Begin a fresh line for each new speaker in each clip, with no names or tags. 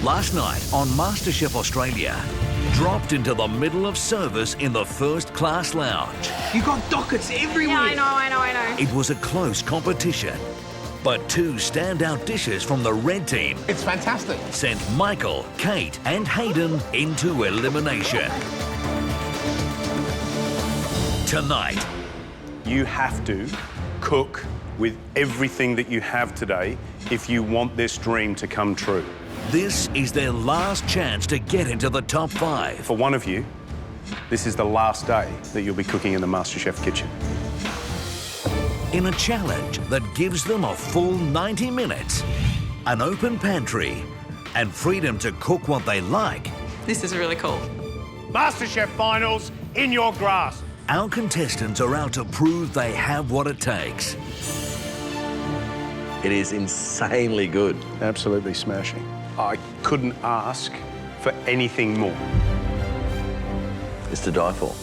Last night on MasterChef Australia, dropped into the middle of service in the first-class lounge.
You got dockets everywhere.
Yeah, I know.
It was a close competition, but two standout dishes from the red team
It's fantastic.
sent Michael, Kate and Hayden into elimination. Tonight,
You have to cook with everything that you have today if you want this dream to come true.
this is their last chance to get into the top 5.
For one of you, this is the last day that you'll be cooking in the MasterChef kitchen.
In a challenge that gives them a full 90 minutes, an open pantry, and freedom to cook what they like.
This is really cool.
MasterChef finals in your grasp.
Our contestants are out to prove they have what it takes.
It is insanely good.
Absolutely smashing. I couldn't ask for anything more.
It's to die for.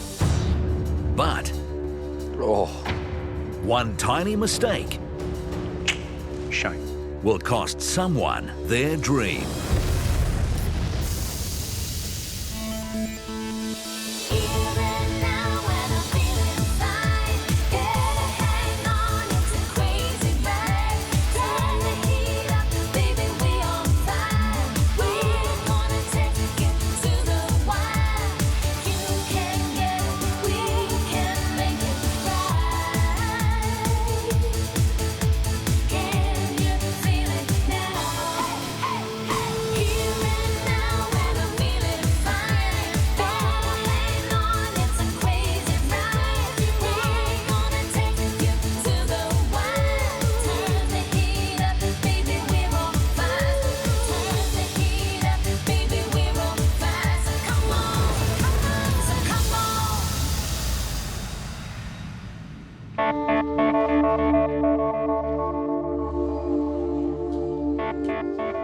But
Oh,
one tiny mistake
Shame.
will cost someone their dream.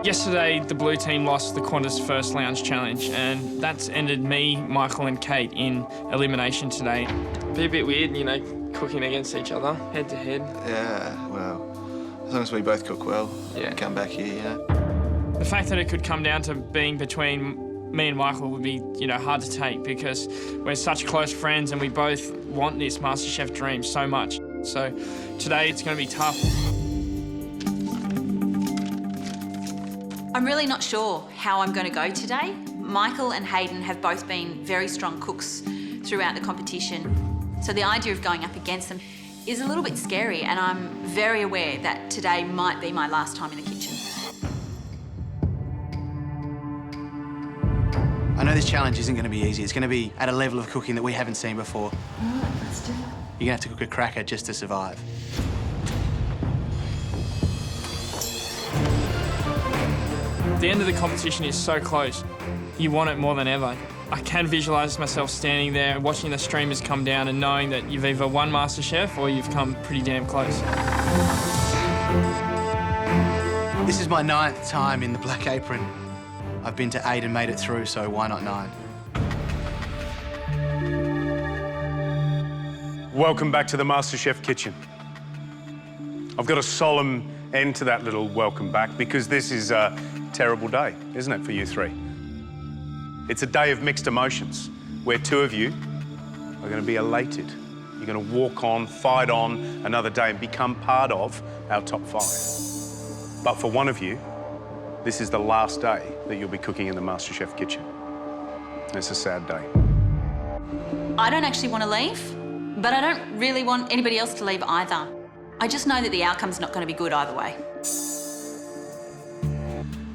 Yesterday, the blue team lost the Qantas First Lounge Challenge, and that's ended me, Michael and Kate in elimination today. Be a bit weird, you know, cooking against each other, head to head.
Yeah, well, as long as we both cook well,
Yeah.
we come back here, you know.
The fact that it could come down to being between me and Michael would be, you know, hard to take because we're such close friends and we both want this MasterChef dream so much. So today it's going to be tough.
I'm really not sure how I'm going to go today. Michael and Hayden have both been very strong cooks throughout the competition. So the idea of going up against them is a little bit scary, and I'm very aware that today might be my last time in the kitchen.
I know this challenge isn't going to be easy. It's going to be at a level of cooking that we haven't seen before.
Let's do it.
You're going to have to cook a cracker just to survive.
The end of the competition is so close. You want it more than ever. I can visualise myself standing there watching the streamers come down and knowing that you've either won MasterChef or you've come pretty damn close.
This is my 9th time in the black apron. I've been to 8 and made it through, so why not 9?
Welcome back to the MasterChef kitchen. I've got a solemn end to that little welcome back because this is a terrible day, isn't it, for you three? It's a day of mixed emotions where two of you are going to be elated. You're going to walk on, fight on another day and become part of our top 5. But for one of you, this is the last day that you'll be cooking in the MasterChef kitchen. It's a sad day.
I don't actually want to leave, but I don't really want anybody else to leave either. I just know that the outcome's not going to be good either way.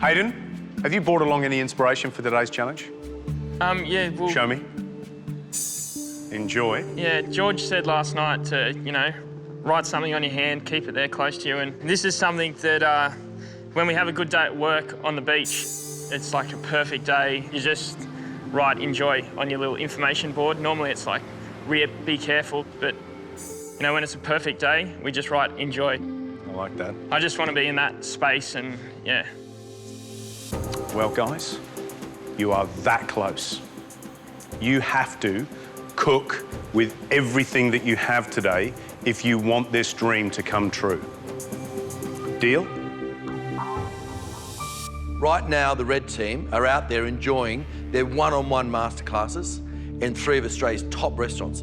Hayden, have you brought along any inspiration for today's challenge?
Yeah, well,
Show me. Enjoy.
yeah, George said last night to, you know, write something on your hand, keep it there close to you, and this is something that when we have a good day at work on the beach, it's like a perfect day. You just write enjoy on your little information board. Normally it's like be careful, but you know, when it's a perfect day, we just write enjoy.
I like that.
I just want to be in that space and yeah.
Well, guys, you are that close. You have to cook with everything that you have today if you want this dream to come true. Deal?
Right now, the red team are out there enjoying their one-on-one masterclasses in 3 of Australia's top restaurants.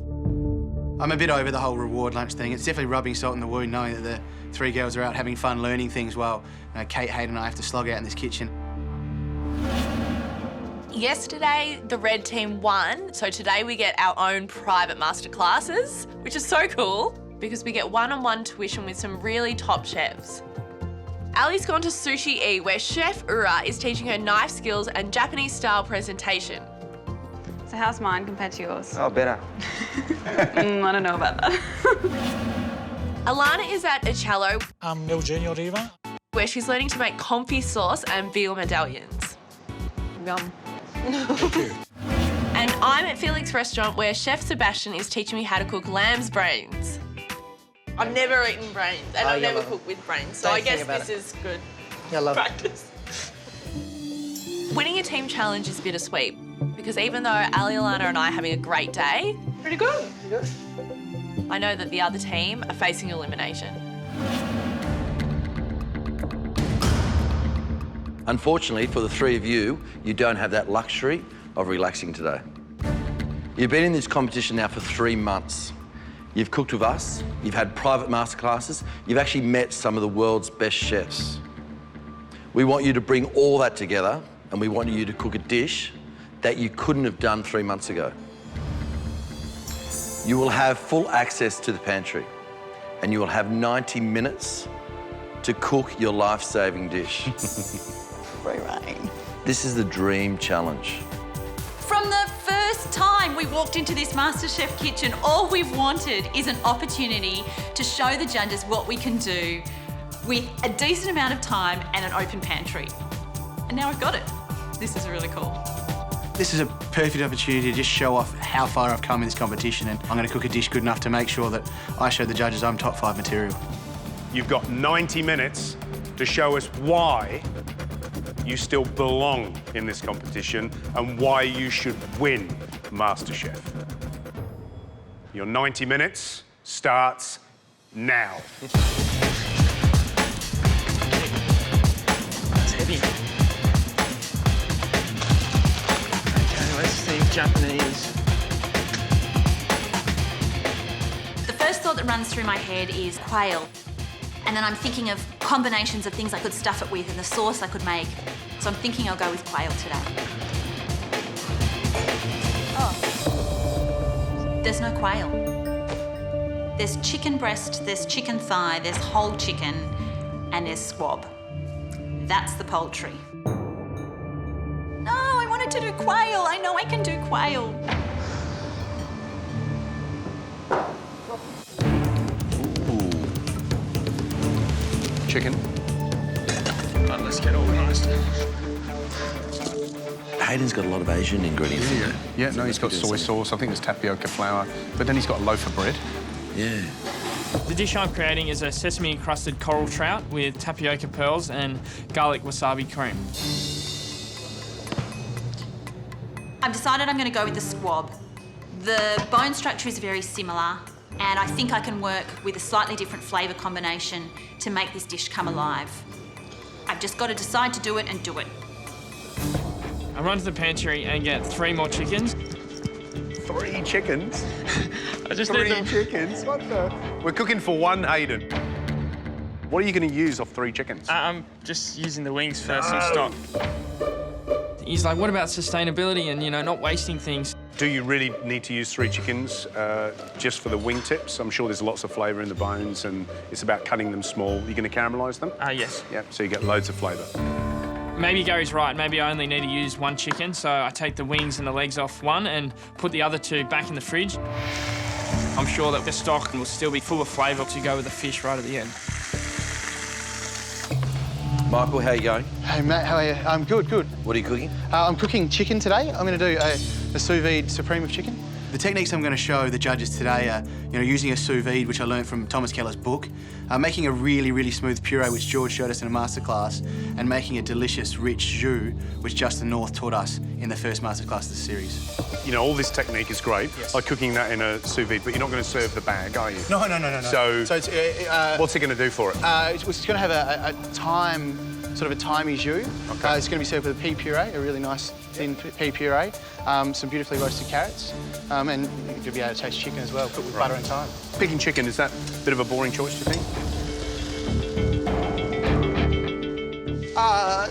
I'm a bit over the whole reward lunch thing. It's definitely rubbing salt in the wound knowing that the 3 girls are out having fun learning things while Kate, Hayden and I have to slog out in this kitchen.
Yesterday, the red team won, so today we get our own private masterclasses, which is so cool because we get one-on-one tuition with some really top chefs. Ali's gone to Sushi E, where Chef Ura is teaching her knife skills and Japanese-style presentation.
So how's mine compared to yours?
Oh, better.
I don't know about that.
Alana is at Ichello,
I'm Eugenio Riva.
where she's learning to make confit sauce and veal medallions.
Yum.
And I'm at Felix Restaurant, where Chef Sebastian is teaching me how to cook lamb's brains. I've never eaten brains, and I've never cooked with brains, so I guess this is good practice. Winning a team challenge is bittersweet, because even though Ali, Alana and I are having a great day, pretty good. I know that the other team are facing elimination.
Unfortunately, for the 3 of you, you don't have that luxury of relaxing today. You've been in this competition now for 3 months. You've cooked with us, you've had private masterclasses, you've actually met some of the world's best chefs. We want you to bring all that together, and we want you to cook a dish that you couldn't have done 3 months ago. You will have full access to the pantry, and you will have 90 minutes to cook your life-saving dish. This is the dream challenge.
From the first time we walked into this MasterChef kitchen, all we've wanted is an opportunity to show the judges what we can do with a decent amount of time and an open pantry. And now we've got it. This is really cool.
This is a perfect opportunity to just show off how far I've come in this competition, and I'm going to cook a dish good enough to make sure that I show the judges I'm top 5 material.
You've got 90 minutes to show us why you still belong in this competition and why you should win MasterChef. Your 90 minutes starts now.
It's heavy. Okay, let's think Japanese.
The first thought that runs through my head is quail. And then I'm thinking of combinations of things I could stuff it with and the sauce I could make. So I'm thinking I'll go with quail today. Oh. There's no quail. There's chicken breast, there's chicken thigh, there's whole chicken, and there's squab. That's the poultry. No, I wanted to do quail. I know I can do quail.
Chicken.
Right, let's get organised.
Hayden's got a lot of Asian ingredients in there.
Yeah, no, he's got soy sauce. I think there's tapioca flour, but then he's got a loaf of bread.
Yeah.
The dish I'm creating is a sesame-encrusted coral trout with tapioca pearls and garlic wasabi cream.
I've decided I'm going to go with the squab. The bone structure is very similar, and I think I can work with a slightly different flavour combination to make this dish come alive. I've just got to decide to do it and do it.
I run to the pantry and get 3 more chickens.
3 chickens?
I just
3
need them.
chickens? What the? We're cooking for 1 Hayden. What are you going to use off 3 chickens?
I'm just using the wings for some stock. He's like, what about sustainability and, you know, not wasting things?
Do you really need to use 3 chickens just for the wing tips? I'm sure there's lots of flavour in the bones and it's about cutting them small. You're going to caramelise them?
Yes.
Yep, so you get loads of flavour.
Maybe Gary's right. Maybe I only need to use 1 chicken, so I take the wings and the legs off 1 and put the other 2 back in the fridge. I'm sure that the stock will still be full of flavour to go with the fish right at the end.
Michael, how are you going?
Hey, Matt, how are you? I'm good, good.
What are you cooking?
I'm cooking chicken today. I'm going to do a sous vide supreme of chicken. The techniques I'm going to show the judges today are, using a sous vide, which I learned from Thomas Keller's book, making a really, really smooth puree, which George showed us in a masterclass, and making a delicious, rich jus, which Justin North taught us in the first masterclass of the series.
You know, all this technique is great, like cooking that in a sous vide, but you're not going to serve the bag, are you?
No.
So
it's,
what's it going to do for it?
It's going to have a time sort of a timey jus.
Okay.
It's going to be served with a pea puree, a really nice thin pea puree, some beautifully roasted carrots, and you'll be able to taste chicken as well, cooked with butter and thyme.
Picking chicken, is that a bit of a boring choice, do you think?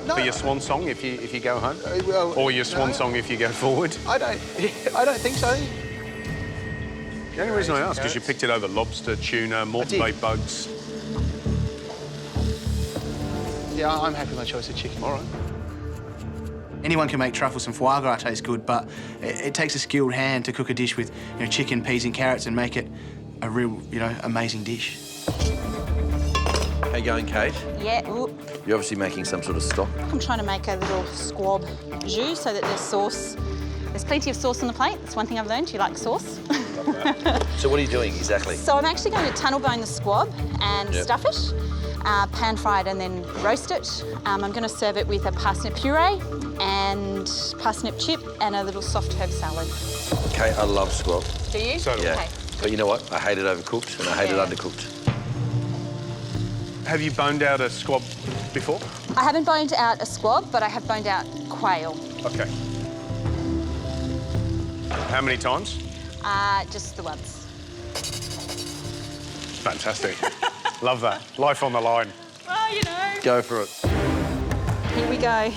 No.
For your swan song if you go home?
Well,
Or your swan song if you go forward?
I don't think so.
The only reason I ask is you picked it over lobster, tuna, Morton Bay bugs.
Yeah, I'm happy with my choice of chicken.
All right.
Anyone can make truffles and foie gras taste good, but it takes a skilled hand to cook a dish with chicken, peas and carrots and make it a real, amazing dish.
How you going, Kate?
Yeah, ooh,
You're obviously making some sort of stock.
I'm trying to make a little squab jus so that there's plenty of sauce on the plate. That's one thing I've learned, you like sauce.
So what are you doing exactly?
So I'm actually going to tunnel bone the squab and stuff it, pan fry it and then roast it. I'm going to serve it with a parsnip puree and parsnip chip and a little soft herb salad.
Kate, I love squab.
Do you?
So do I.
Yeah.
Okay.
But you know what? I hate it overcooked and I hate it
Yeah.
undercooked.
Have you boned out a squab before?
I haven't boned out a squab, but I have boned out quail.
Okay. How many times?
Just the once.
Fantastic. Love that. Life on the line.
Oh, you know.
Go for it.
Here we go.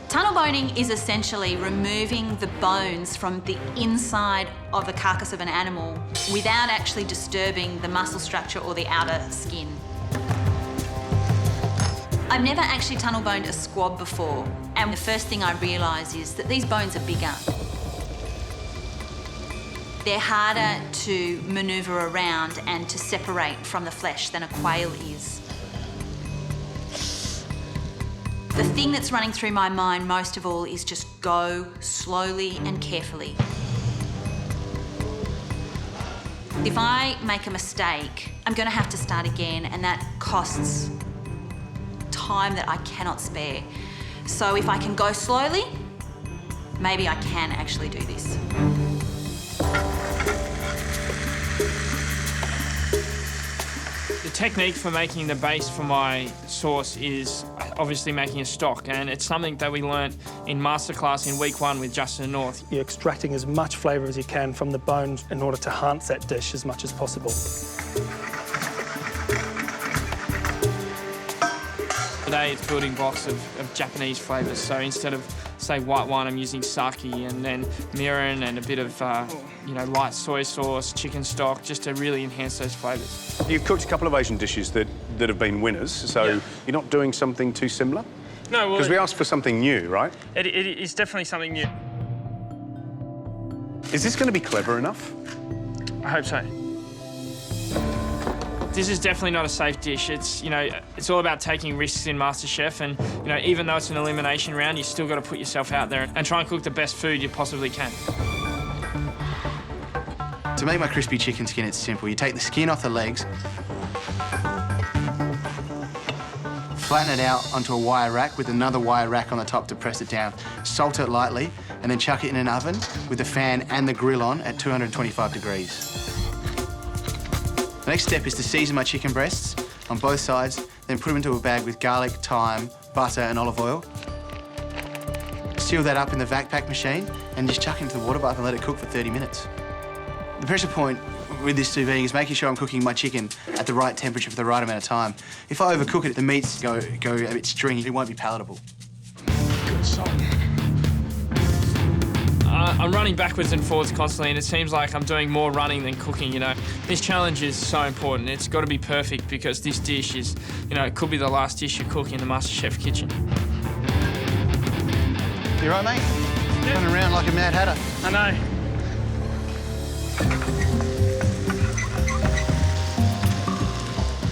Tunnel boning is essentially removing the bones from the inside of the carcass of an animal without actually disturbing the muscle structure or the outer skin. I've never actually tunnel boned a squab before, and the first thing I realise is that these bones are bigger. They're harder to manoeuvre around and to separate from the flesh than a quail is. The thing that's running through my mind most of all is just go slowly and carefully. If I make a mistake, I'm going to have to start again, and that costs time that I cannot spare. So if I can go slowly, maybe I can actually do this.
The technique for making the base for my sauce is obviously making a stock, and it's something that we learnt in masterclass in week 1 with Justin North.
You're extracting as much flavour as you can from the bones in order to enhance that dish as much as possible.
Today it's building blocks of Japanese flavours, so instead of, say, white wine, I'm using sake and then mirin and a bit of, light soy sauce, chicken stock, just to really enhance those flavours.
You've cooked a couple of Asian dishes that have been winners, so you're not doing something too similar?
No, well...
Because we asked for something new, right?
It is definitely something new.
Is this going to be clever enough?
I hope so. This is definitely not a safe dish. It's, it's all about taking risks in MasterChef, and, even though it's an elimination round, you still got to put yourself out there and try and cook the best food you possibly can.
To make my crispy chicken skin, it's simple. You take the skin off the legs, flatten it out onto a wire rack with another wire rack on the top to press it down. Salt it lightly, and then chuck it in an oven with the fan and the grill on at 225 degrees. The next step is to season my chicken breasts on both sides, then put them into a bag with garlic, thyme, butter and olive oil. Seal that up in the vac pack machine and just chuck it into the water bath and let it cook for 30 minutes. The pressure point with this sous vide is making sure I'm cooking my chicken at the right temperature for the right amount of time. If I overcook it, the meats go a bit stringy. It won't be palatable.
Good salt. I'm running backwards and forwards constantly, and it seems like I'm doing more running than cooking, This challenge is so important. It's got to be perfect because this dish is, it could be the last dish you cook in the MasterChef kitchen.
You right, mate? Yeah. Running around like a Mad Hatter.
I know.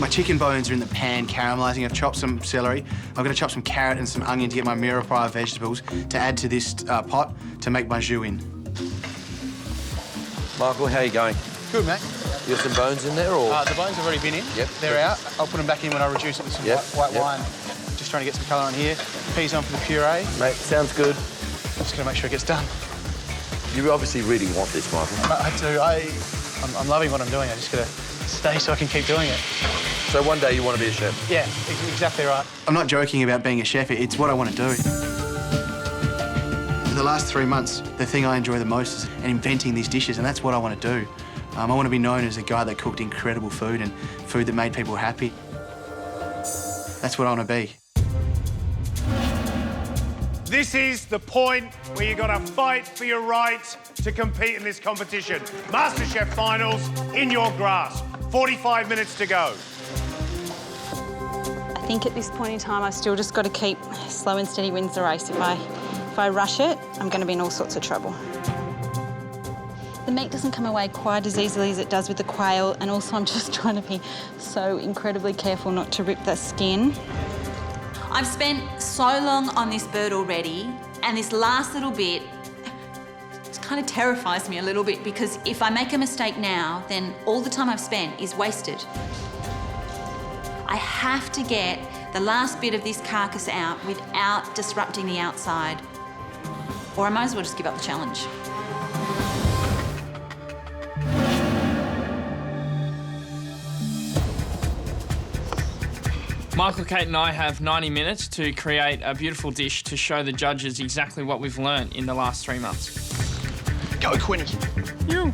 My chicken bones are in the pan caramelising. I've chopped some celery. I'm going to chop some carrot and some onion to get my mirepoix vegetables to add to this pot to make my jus in.
Michael, how are you going?
Good, mate.
You got some bones in there, or...?
The bones have already been in.
Yep.
They're out. I'll put them back in when I reduce it with some white wine. Just trying to get some colour on here. Peas on for the puree.
Mate, sounds good.
Just going to make sure it gets done.
You obviously really want this, Michael.
I do. I'm loving what I'm doing. I just got to stay so I can keep doing it.
So one day you want to be a chef?
Yeah, exactly right. I'm not joking about being a chef, it's what I want to do. For the last 3 months, the thing I enjoy the most is inventing these dishes, and that's what I want to do. I want to be known as a guy that cooked incredible food and food that made people happy. That's what I want to be.
This is the point where you've got to fight for your right to compete in this competition. MasterChef finals in your grasp. 45 minutes to go.
I think at this point in time, I've still just got to keep slow and steady wins the race. If I rush it, I'm going to be in all sorts of trouble. The meat doesn't come away quite as easily as it does with the quail, and also I'm just trying to be so incredibly careful not to rip the skin.
I've spent so long on this bird already, and this last little bit, it kind of terrifies me a little bit, because if I make a mistake now, then all the time I've spent is wasted. I have to get the last bit of this carcass out without disrupting the outside, or I might as well just give up the challenge.
Michael, Kate and I have 90 minutes to create a beautiful dish to show the judges exactly what we've learned in the last 3 months.
Go, Quinny.
You.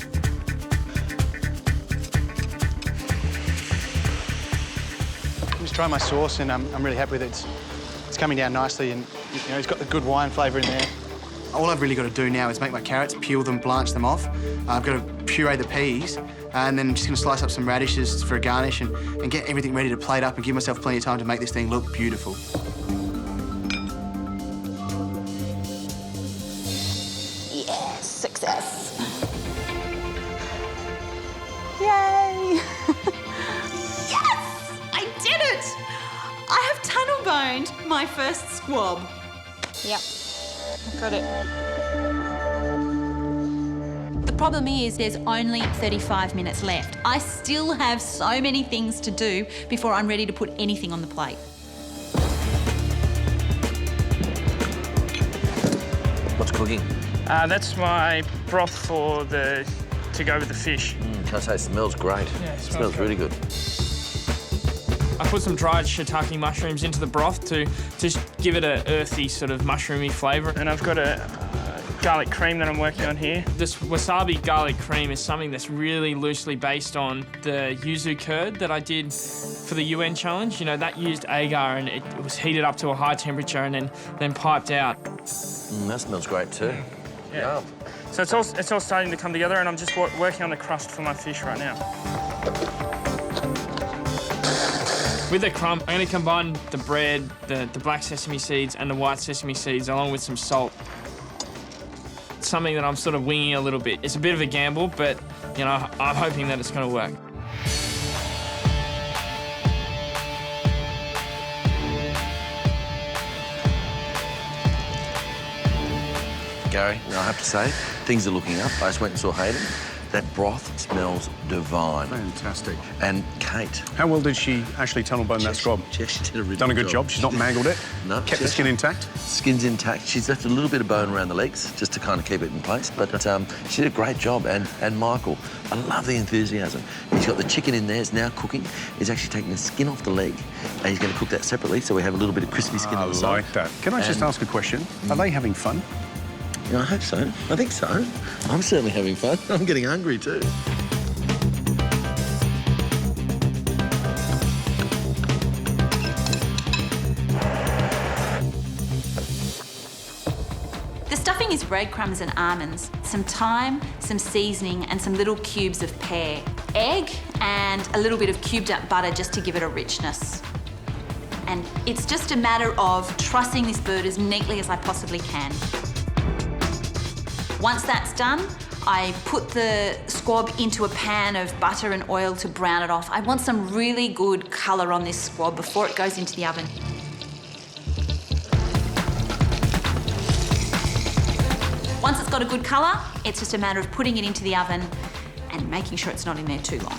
I'm just trying my sauce, and I'm really happy with it. It's coming down nicely, and you know, it's got the good wine flavour in there. All I've really got to do now is make my carrots, peel them, blanch them off. I've got to puree the peas, and then I'm just going to slice up some radishes for a garnish and get everything ready to plate up and give myself plenty of time to make this thing look beautiful.
Yes, success. Yay!
Yes! I did it! I have tunnel boned my first squab.
Yep, I've got it.
The problem is there's only 35 minutes left. I still have so many things to do before I'm ready to put anything on the plate.
What's cooking?
That's my broth to go with the fish.
Can I say, it smells great.
Yeah,
it smells really good.
I put some dried shiitake mushrooms into the broth to just give it an earthy sort of mushroomy flavour. And I've got a garlic cream that I'm working on here. This wasabi garlic cream is something that's really loosely based on the yuzu curd that I did for the UN challenge. You know, that used agar, and it was heated up to a high temperature and then piped out.
That smells great too.
Yeah. So it's all starting to come together, and I'm just working on the crust for my fish right now. With the crumb, I'm going to combine the bread, the black sesame seeds and the white sesame seeds along with some salt. It's something that I'm sort of winging a little bit. It's a bit of a gamble, but, you know, I'm hoping that it's going to work.
Gary, I have to say, things are looking up. I just went and saw Hayden. That broth smells divine.
Fantastic.
And Kate.
How well did she actually tunnel bone that squab?
She actually did a really
Done a good job. She's not mangled it.
No.
Kept the skin intact.
Skin's intact. She's left a little bit of bone around the legs just to kind of keep it in place. But she did a great job. And Michael, I love the enthusiasm. He's got the chicken in there. It's now cooking. He's actually taking the skin off the leg, and he's going to cook that separately so we have a little bit of crispy skin on the side.
I like that. Can I just ask a question? Are they having fun?
Yeah, I hope so. I think so. I'm certainly having fun. I'm getting hungry too.
The stuffing is breadcrumbs and almonds, some thyme, some seasoning, and some little cubes of pear, egg, and a little bit of cubed up butter just to give it a richness. And it's just a matter of trussing this bird as neatly as I possibly can. Once that's done, I put the squab into a pan of butter and oil to brown it off. I want some really good colour on this squab before it goes into the oven. Once it's got a good colour, it's just a matter of putting it into the oven and making sure it's not in there too long.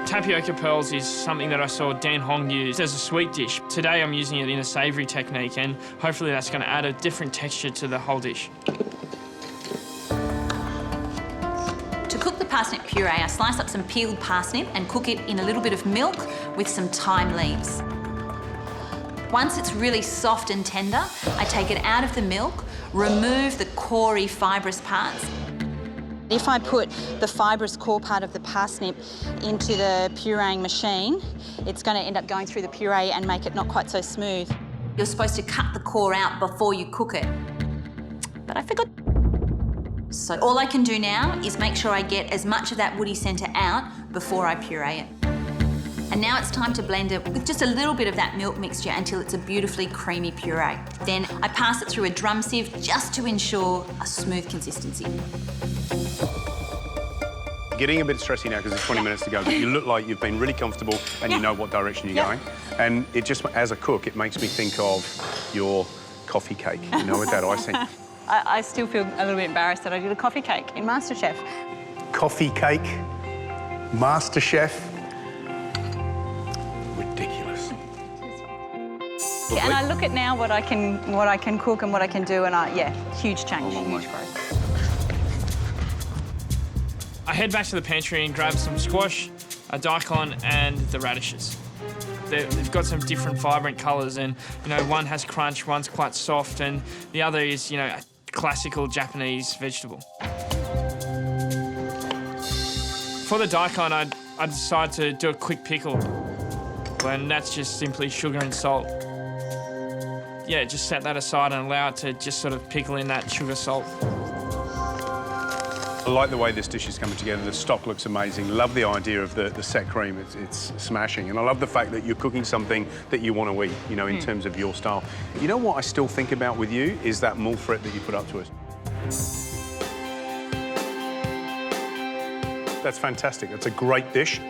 Tapioca pearls is something that I saw Dan Hong use as a sweet dish. Today I'm using it in a savoury technique, and hopefully that's going to add a different texture to the whole dish.
parsnip puree, I slice up some peeled parsnip and cook it in a little bit of milk with some thyme leaves. Once it's really soft and tender, I take it out of the milk, remove the corey, fibrous parts.
If I put the fibrous core part of the parsnip into the pureeing machine, it's going to end up going through the puree and make it not quite so smooth.
You're supposed to cut the core out before you cook it, but I forgot. So all I can do now is make sure I get as much of that woody centre out before I puree it. And now it's time to blend it with just a little bit of that milk mixture until it's a beautifully creamy puree. Then I pass it through a drum sieve just to ensure a smooth consistency.
Getting a bit stressy now because it's 20 minutes to go, but you look like you've been really comfortable and you know what direction you're going. And it just, as a cook, it makes me think of your coffee cake, you know, with that icing.
I still feel a little bit embarrassed that I did a coffee cake in MasterChef.
Coffee cake, MasterChef. Ridiculous.
Yeah, and I look at now what I can cook and what I can do, and huge change, huge growth.
I head back to the pantry and grab some squash, a daikon, and the radishes. They've got some different vibrant colours, and one has crunch, one's quite soft, and the other is a classical Japanese vegetable. For the daikon, I decide to do a quick pickle, and that's just simply sugar and salt. Yeah, just set that aside and allow it to just sort of pickle in that sugar salt.
I like the way this dish is coming together. The stock looks amazing. Love the idea of the set cream. It's smashing. And I love the fact that you're cooking something that you want to eat, in terms of your style. You know what I still think about with you is that moules frites that you put up to us. That's fantastic. That's a great dish.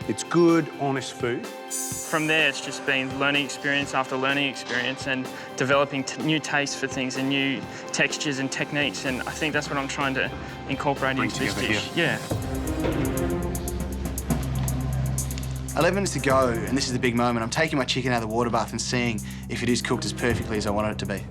It's good, honest food.
From there, it's just been learning experience after learning experience and developing new tastes for things and new textures and techniques, and I think that's what I'm trying to incorporate into this dish. Yeah.
11 minutes to go, and this is the big moment. I'm taking my chicken out of the water bath and seeing if it is cooked as perfectly as I want it to be.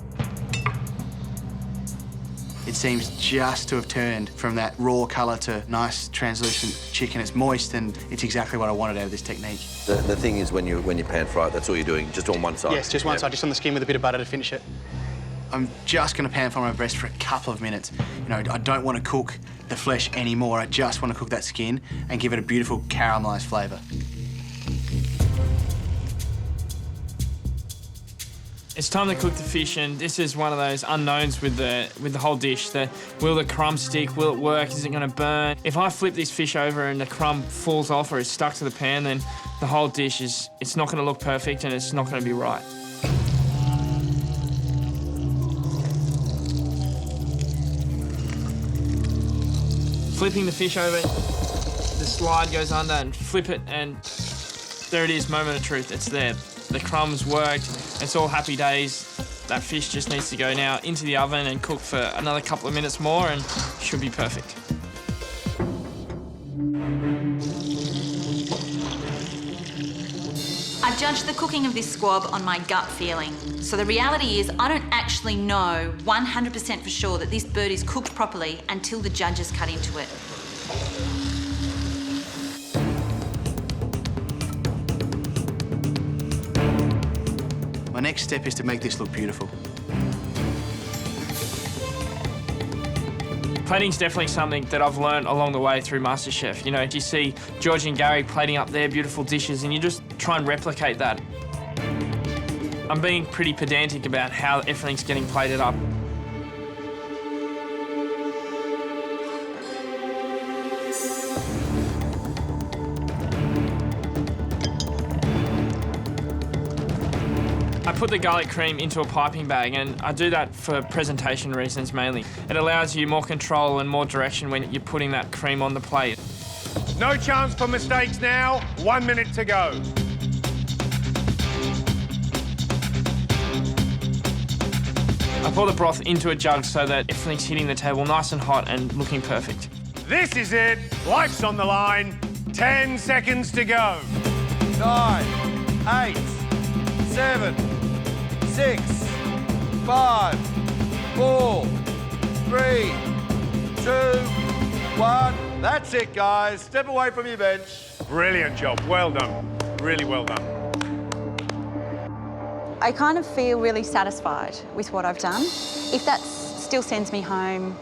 It seems just to have turned from that raw colour to nice translucent chicken. It's moist, and it's exactly what I wanted out of this technique.
The thing is, when you pan fry it, that's all you're doing, just on one side?
Yes, just one side, just on the skin with a bit of butter to finish it. I'm just going to pan fry my breast for a couple of minutes. I don't want to cook the flesh anymore. I just want to cook that skin and give it a beautiful caramelised flavour.
It's time to cook the fish, and this is one of those unknowns with the whole dish. Will the crumb stick? Will it work? Is it going to burn? If I flip this fish over and the crumb falls off or is stuck to the pan, then the whole dish it's not going to look perfect and it's not going to be right. Flipping the fish over, the slide goes under and flip it, and there it is, moment of truth. It's there. The crumbs worked, it's all happy days. That fish just needs to go now into the oven and cook for another couple of minutes more and should be perfect.
I've judged the cooking of this squab on my gut feeling. So the reality is I don't actually know 100% for sure that this bird is cooked properly until the judges cut into it.
My next step is to make this look beautiful.
Plating's definitely something that I've learned along the way through MasterChef. You see George and Gary plating up their beautiful dishes and you just try and replicate that. I'm being pretty pedantic about how everything's getting plated up. I put the garlic cream into a piping bag, and I do that for presentation reasons mainly. It allows you more control and more direction when you're putting that cream on the plate.
No chance for mistakes now. 1 minute to go.
I pour the broth into a jug so that everything's hitting the table nice and hot and looking perfect.
This is it. Life's on the line. 10 seconds to go.
9, 8, 7, 6, 5, 4, 3, 2, 1. That's it, guys. Step away from your bench.
Brilliant job. Well done. Really well done.
I kind of feel really satisfied with what I've done. If that still sends me home,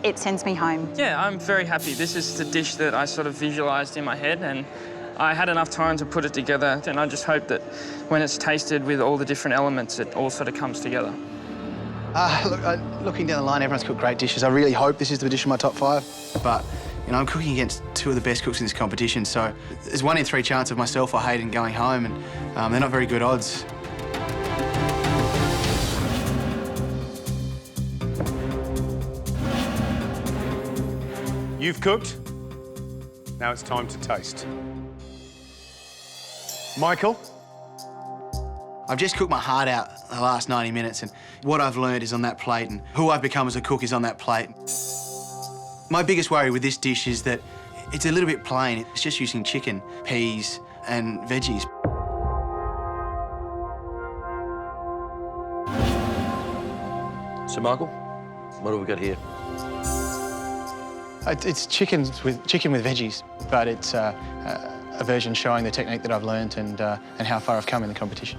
it sends me home.
Yeah, I'm very happy. This is the dish that I sort of visualised in my head, and I had enough time to put it together, and I just hope that when it's tasted with all the different elements, it all sort of comes together.
Looking down the line, everyone's cooked great dishes. I really hope this is the dish in my top 5. But, you know, I'm cooking against 2 of the best cooks in this competition, so there's 1 in 3 chance of myself or Hayden going home, and they're not very good odds.
You've cooked. Now it's time to taste. Michael?
I've just cooked my heart out the last 90 minutes, and what I've learned is on that plate, and who I've become as a cook is on that plate. My biggest worry with this dish is that it's a little bit plain. It's just using chicken, peas, and veggies.
So, Michael, what have we got here?
It's chicken with veggies, but it's a version showing the technique that I've learnt and how far I've come in the competition.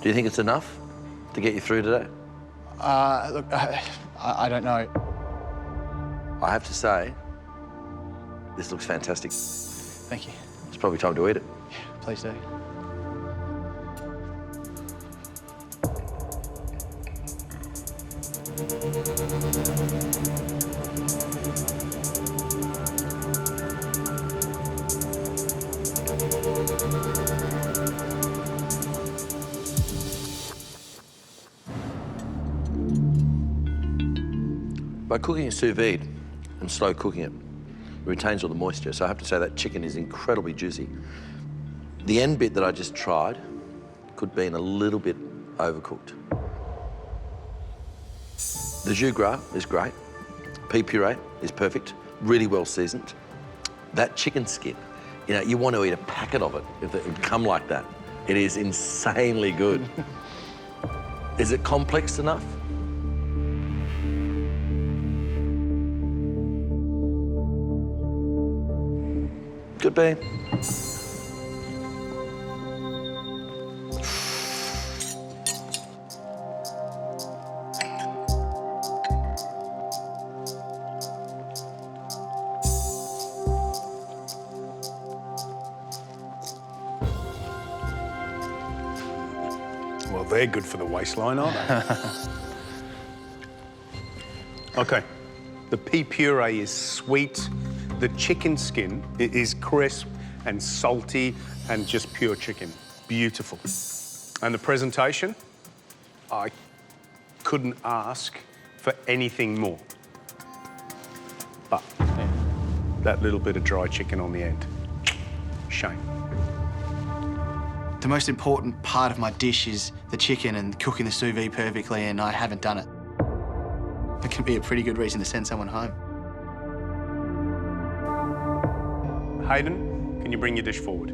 Do you think it's enough to get you through today?
Look, I don't know.
I have to say, this looks fantastic.
Thank you.
It's probably time to eat it.
Yeah, please do.
By cooking a sous vide and slow cooking it, it retains all the moisture. So I have to say that chicken is incredibly juicy. The end bit that I just tried could be a little bit overcooked. The jus gras is great. Pea puree is perfect, really well seasoned. That chicken skin, you know, you want to eat a packet of it if it would come like that. It is insanely good. Is it complex enough? Could be.
Well, they're good for the waistline, aren't they? OK. The pea puree is sweet. The chicken skin is crisp and salty and just pure chicken. Beautiful. And the presentation, I couldn't ask for anything more. But that little bit of dry chicken on the end, shame.
The most important part of my dish is the chicken and cooking the sous vide perfectly, and I haven't done it. It can be a pretty good reason to send someone home.
Hayden, can you bring your dish forward?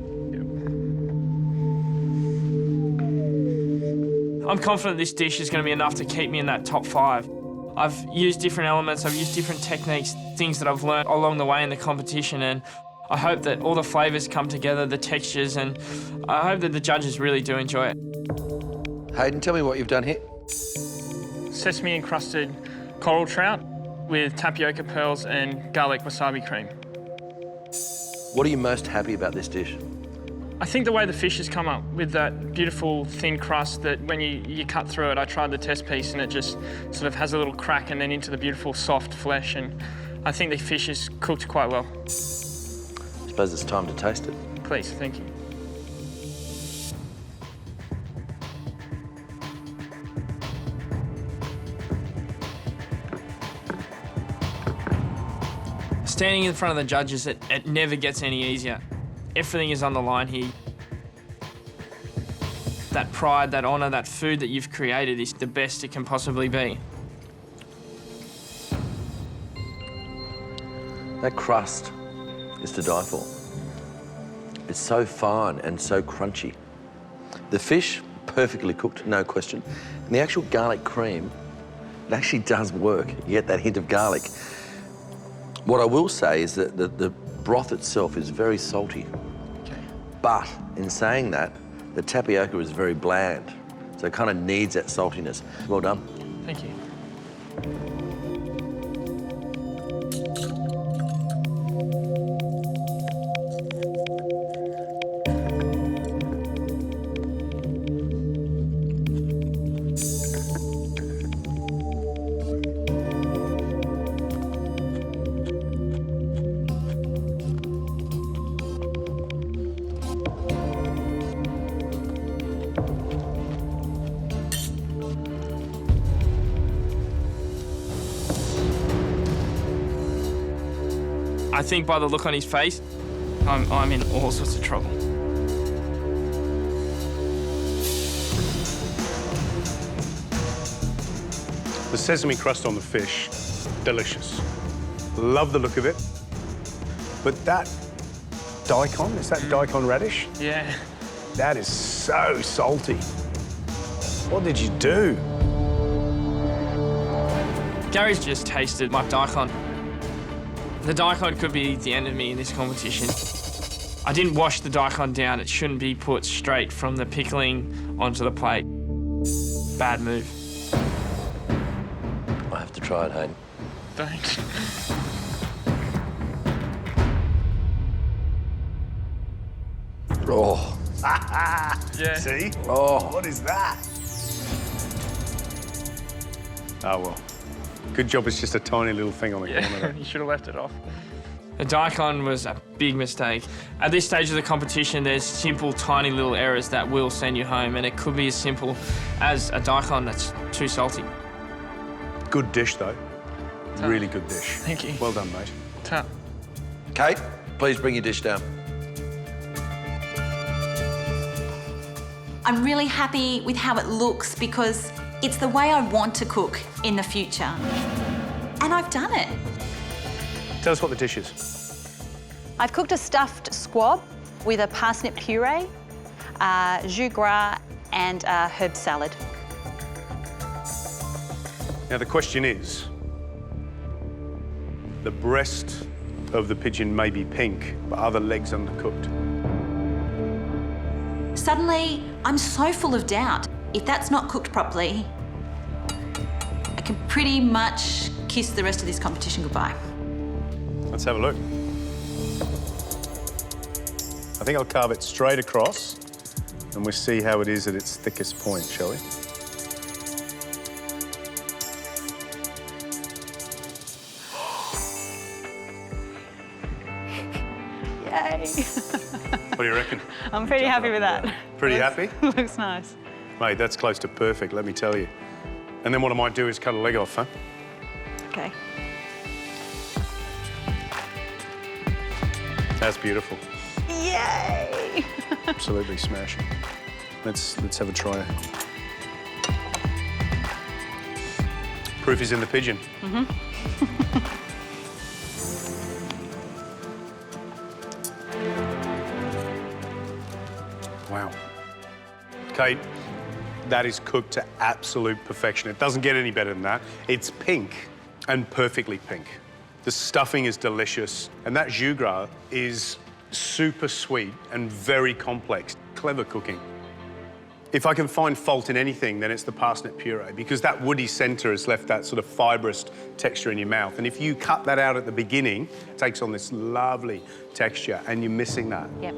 I'm confident this dish is going to be enough to keep me in that top 5. I've used different elements, I've used different techniques, things that I've learned along the way in the competition, and I hope that all the flavours come together, the textures, and I hope that the judges really do enjoy it.
Hayden, tell me what you've done here.
Sesame encrusted coral trout with tapioca pearls and garlic wasabi cream.
What are you most happy about this dish?
I think the way the fish has come up with that beautiful thin crust that when you cut through it, I tried the test piece and it just sort of has a little crack and then into the beautiful soft flesh, and I think the fish is cooked quite well.
I suppose it's time to taste it.
Please, thank you. Standing in front of the judges, it never gets any easier. Everything is on the line here. That pride, that honour, that food that you've created is the best it can possibly be.
That crust is to die for. It's so fine and so crunchy. The fish, perfectly cooked, no question. And the actual garlic cream, it actually does work. You get that hint of garlic. What I will say is that the broth itself is very salty.
Okay.
But in saying that, the tapioca is very bland. So it kind of needs that saltiness. Well done.
Thank you. I think by the look on his face, I'm in all sorts of trouble.
The sesame crust on the fish, delicious. Love the look of it. But that daikon, is that daikon radish?
Yeah.
That is so salty. What did you do?
Gary's just tasted my daikon. The daikon could be the enemy in this competition. I didn't wash the daikon down. It shouldn't be put straight from the pickling onto the plate. Bad move.
I have to try it, Hayden.
Don't.
Oh.
Yeah.
See?
Oh.
What is that? Oh, well. Good job it's just a tiny little thing on the corner
Yeah,
there.
you should have left it off. The daikon was a big mistake. At this stage of the competition, there's simple, tiny little errors that will send you home, and it could be as simple as a daikon that's too salty.
Good dish, though. Really good dish.
Thank you.
Well done, mate.
Ta.
Kate, please bring your dish down.
I'm really happy with how it looks because it's the way I want to cook in the future. And I've done it.
Tell us what the dish is.
I've cooked a stuffed squab with a parsnip puree, jus gras and a herb salad.
Now, the question is, the breast of the pigeon may be pink, but are the legs undercooked?
Suddenly, I'm so full of doubt. If that's not cooked properly, I can pretty much kiss the rest of this competition goodbye.
Let's have a look. I think I'll carve it straight across and we'll see how it is at its thickest point, shall we?
Yay!
What do you reckon?
I'm pretty happy with that.
Pretty happy?
Looks nice.
Mate, that's close to perfect, let me tell you. And then what I might do is cut a leg off, huh?
Okay.
That's beautiful.
Yay!
Absolutely smashing. Let's have a try. Proof is in the pigeon. Wow. Kate, that is cooked to absolute perfection. It doesn't get any better than that. It's pink and perfectly pink. The stuffing is delicious, and that jus gras is super sweet and very complex. Clever cooking. If I can find fault in anything, then it's the parsnip puree, because that woody centre has left that sort of fibrous texture in your mouth. And if you cut that out at the beginning, it takes on this lovely texture, and you're missing that.
Yep.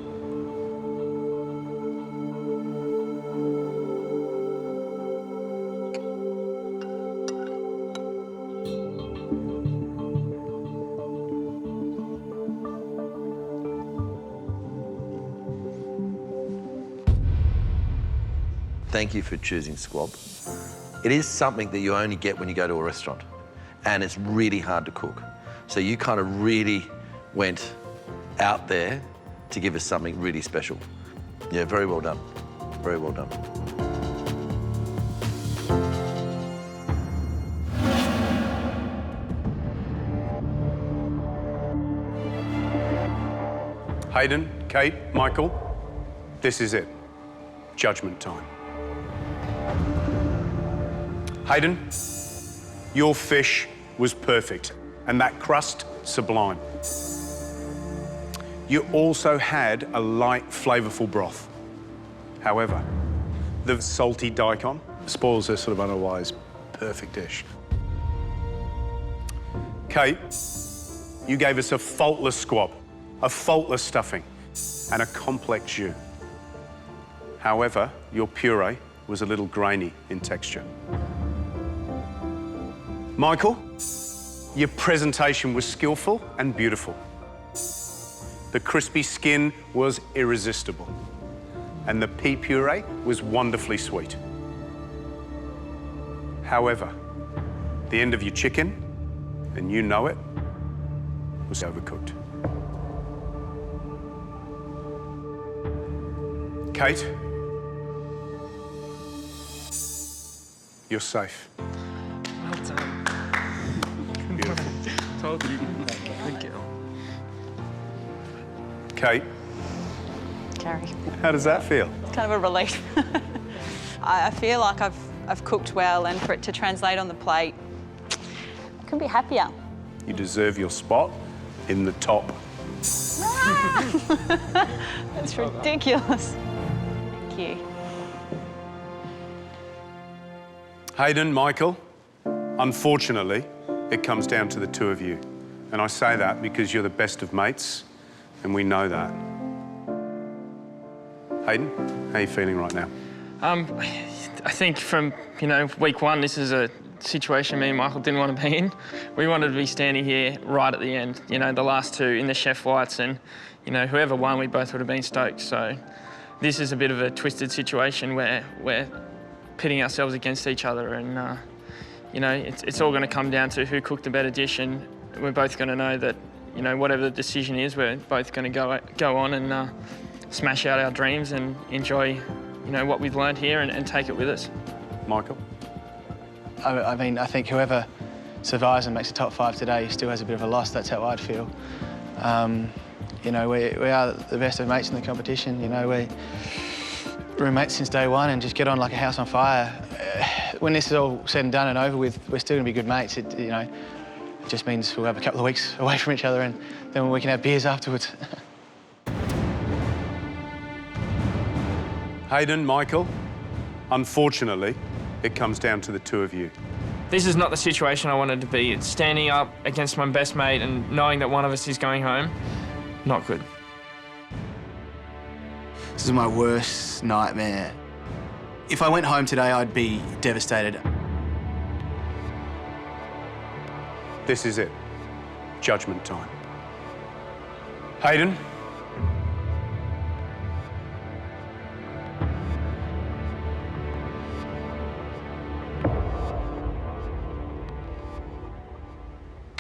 Thank you for choosing squab. It is something that you only get when you go to a restaurant, and it's really hard to cook. So you kind of really went out there to give us something really special. Yeah, very well done. Very well done.
Hayden, Kate, Michael, this is it. Judgment time. Hayden, your fish was perfect. and that crust sublime. You also had a light, flavourful broth. However, the salty daikon spoils a sort of otherwise perfect dish. Kate, you gave us a faultless squab, a faultless stuffing, and a complex jus. However, your puree was a little grainy in texture. Michael, your presentation was skillful and beautiful. The crispy skin was irresistible, and the pea puree was wonderfully sweet. However, the end of your chicken, and you know it, was overcooked. Kate, you're safe.
Well done.
Beautiful.
Told you. Good girl.
Kate,
Gary.
how does that feel?
It's kind of a relief. I feel like I've cooked well, and for it to translate on the plate, I couldn't be happier.
You deserve your spot in the top.
That's ridiculous. Thank you.
Hayden, Michael, unfortunately, it comes down to the two of you. And I say that because you're the best of mates, and we know that. Hayden, how are you feeling right now?
I think from, week one, this is a situation me and Michael didn't want to be in. We wanted to be standing here right at the end, the last two in the chef whites, and, whoever won, we both would have been stoked. So this is a bit of a twisted situation where we're pitting ourselves against each other, and, it's all going to come down to who cooked the better dish, and we're both going to know that, whatever the decision is, we're both going to go on and smash out our dreams and enjoy, what we've learned here and take it with us.
Michael?
I mean, I think whoever survives and makes the top 5 today still has a bit of a loss. That's how I'd feel. We are the best of mates in the competition. We're roommates since day one and just get on like a house on fire. When this is all said and done and over with, we're still going to be good mates. It just means we'll have a couple of weeks away from each other, and then we can have beers afterwards.
Hayden, Michael, unfortunately, it comes down to the two of you.
This is not the situation I wanted to be. It's standing up against my best mate and knowing that one of us is going home. Not good.
This is my worst nightmare. If I went home today, I'd be devastated.
This is it. Judgment time. Hayden?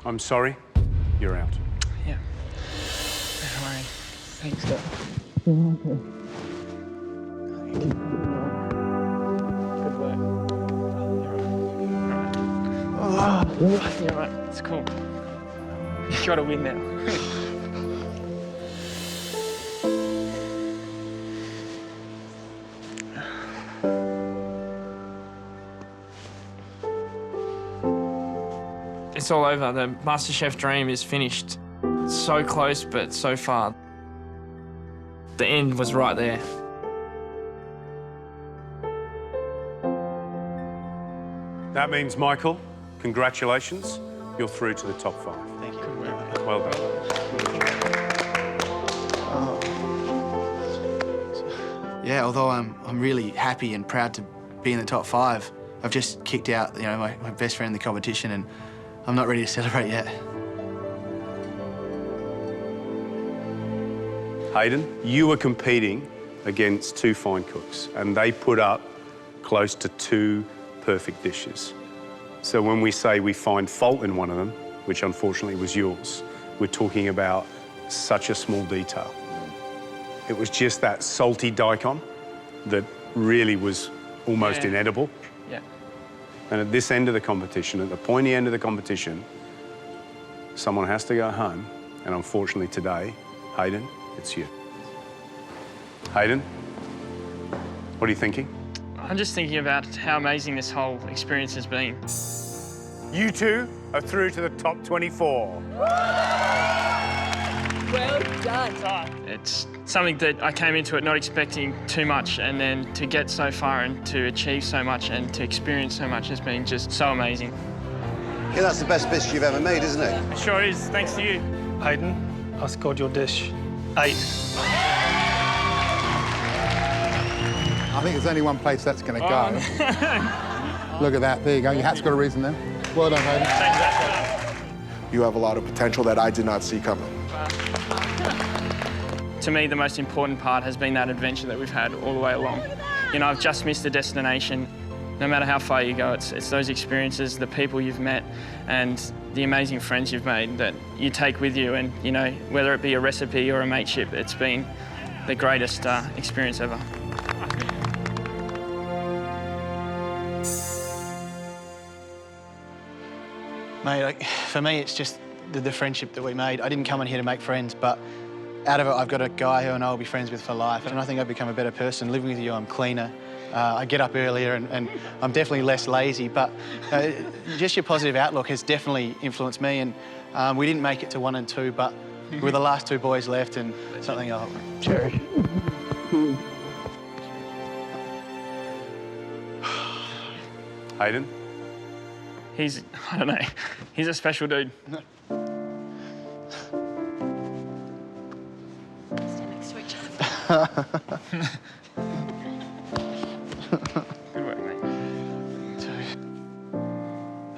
I'm sorry, you're out.
Yeah. Don't worry. Thanks, Dad. Good work. You're all right. It's cool. You got to win now. It's all over. The MasterChef dream is finished. So close, but so far. The end was right there.
That means, Michael, congratulations. You're through to the top 5.
Thank you.
Well done.
Yeah, although I'm really happy and proud to be in the top 5, I've just kicked out, my best friend in the competition, and I'm not ready to celebrate yet.
Hayden, you were competing against 2 fine cooks, and they put up close to 2 perfect dishes. So when we say we find fault in one of them, which unfortunately was yours, we're talking about such a small detail. It was just that salty daikon that really was almost inedible.
Yeah.
And at this end of the competition, at the pointy end of the competition, someone has to go home, and unfortunately today, Hayden, it's you. Hayden, what are you thinking?
I'm just thinking about how amazing this whole experience has been.
You two are through to the top 24.
Well done. It's something that I came into it not expecting too much, and then to get so far and to achieve so much and to experience so much has been just so amazing.
Yeah, that's the best biscuit you've ever made, isn't it?
It sure is, thanks to you.
Hayden, I scored your dish 8.
I think there's only one place that's going to go. Look at that. There you go. Your hat's got a reason there. Well done, Hayden.
You have a lot of potential that I did not see coming.
To me, the most important part has been that adventure that we've had all the way along. You know, I've just missed the destination. No matter how far you go, it's those experiences, the people you've met, and the amazing friends you've made that you take with you. And, you know, whether it be a recipe or a mateship, it's been the greatest experience ever.
Mate, for me, it's just the friendship that we made. I didn't come in here to make friends, but out of it, I've got a guy who I know I'll be friends with for life, and I think I've become a better person. Living with you, I'm cleaner. I get up earlier, and I'm definitely less lazy, but just your positive outlook has definitely influenced me, and we didn't make it to 1 and 2, but we're the last 2 boys left, and something I'll cherish.
Hayden?
I don't know, he's a special dude.
Stand next to each other.
Good work, mate.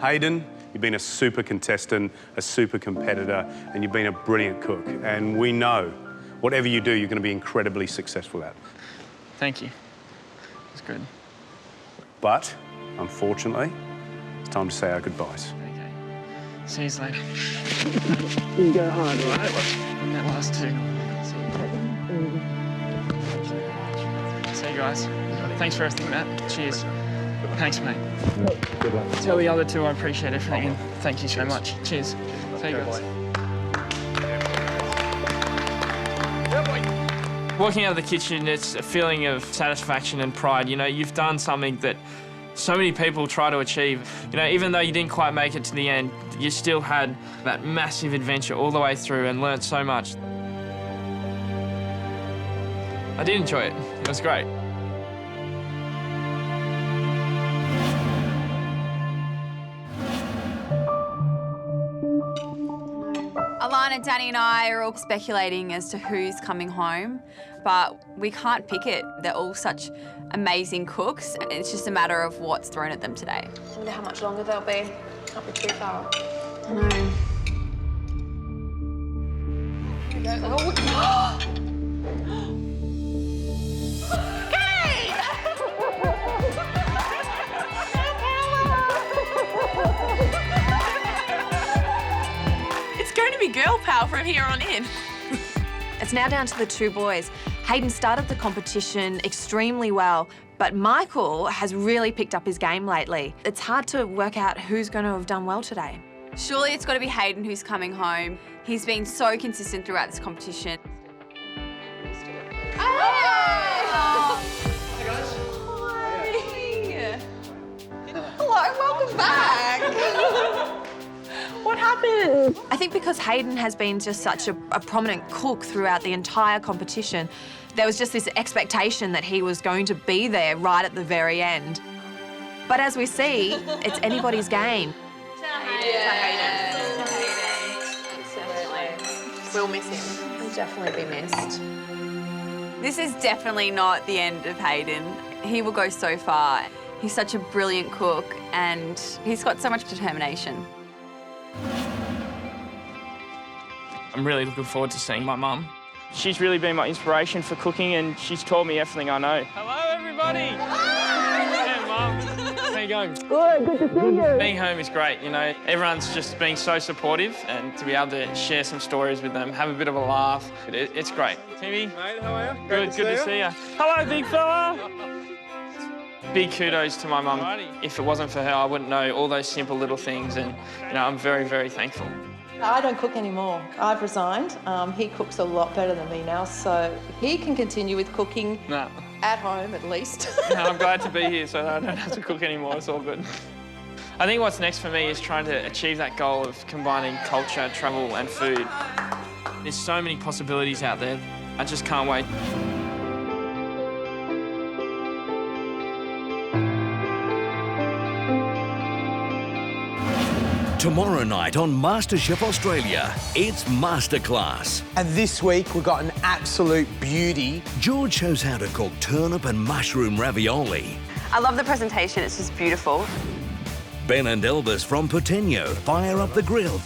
Hayden, you've been a super contestant, a super competitor, and you've been a brilliant cook. And we know whatever you do, you're going to be incredibly successful at.
Thank you. That's good.
But, unfortunately, it's time to say our goodbyes.
Okay. See you later. You go hard, all right? On that last 2. See you guys. Thanks for everything, Matt. Cheers. Thanks, mate.
Good luck.
Tell the other 2 I appreciate everything, and thank you so much. Cheers. See you guys. Walking out of the kitchen, it's a feeling of satisfaction and pride. You know, you've done something that so many people try to achieve. You know, even though you didn't quite make it to the end, you still had that massive adventure all the way through and learnt so much. I did enjoy it. It was great.
Alana, Danny and I are all speculating as to who's coming home, but we can't pick it. They're all such amazing cooks. It's just a matter of what's thrown at them today.
I wonder how much longer they'll be. Can't be too far.
I know.
It's going to be girl power from here on in.
It's now down to the 2 boys. Hayden started the competition extremely well, but Michael has really picked up his game lately. It's hard to work out who's going to have done well today.
Surely it's got to be Hayden who's coming home. He's been so consistent throughout this competition.
Hi,
guys. Hello, welcome back.
What happened? I think because Hayden has been just such a prominent cook throughout the entire competition, there was just this expectation that he was going to be there right at the very end. But as we see, it's anybody's game.
We'll miss him. He'll definitely be missed.
This is definitely not the end of Hayden. He will go so far. He's such a brilliant cook and he's got so much determination.
I'm really looking forward to seeing my mum. She's really been my inspiration for cooking, and she's taught me everything I know. Hello, everybody! Hey, Mum. How you going?
Good to see you.
Being home is great, you know. Everyone's just being so supportive, and to be able to share some stories with them, have a bit of a laugh, it's great. Timmy? Mate, how are you? Good to see you. Hello, big fella! Big kudos to my mum. If it wasn't for her, I wouldn't know all those simple little things, and you know, I'm very, very thankful.
I don't cook anymore. I've resigned. He cooks a lot better than me now, so he can continue with cooking at home at least.
No, I'm glad to be here so that I don't have to cook anymore. It's all good. I think what's next for me is trying to achieve that goal of combining culture, travel and food. There's so many possibilities out there. I just can't wait.
Tomorrow night on MasterChef Australia, it's Masterclass.
And this week we've got an absolute beauty.
George shows how to cook turnip and mushroom ravioli.
I love the presentation, it's just beautiful.
Ben and Elvis from Puteño fire up the grill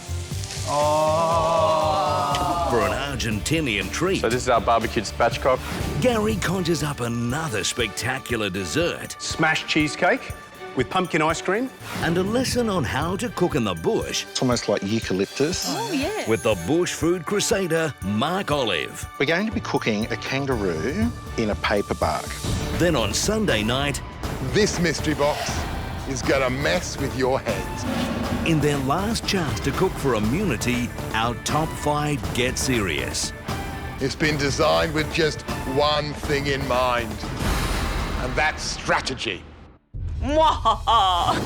for an Argentinian treat.
So this is our barbecued spatchcock.
Gary conjures up another spectacular dessert.
Smashed cheesecake with pumpkin ice cream.
And a lesson on how to cook in the bush.
It's almost like eucalyptus.
Oh, yeah.
With the bush food crusader, Mark Olive.
We're going to be cooking a kangaroo in a paper bark.
Then on Sunday night,
This mystery box is going to mess with your heads.
in their last chance to cook for immunity, our top 5 get serious.
It's been designed with just one thing in mind, and that's strategy.
Mwahaha!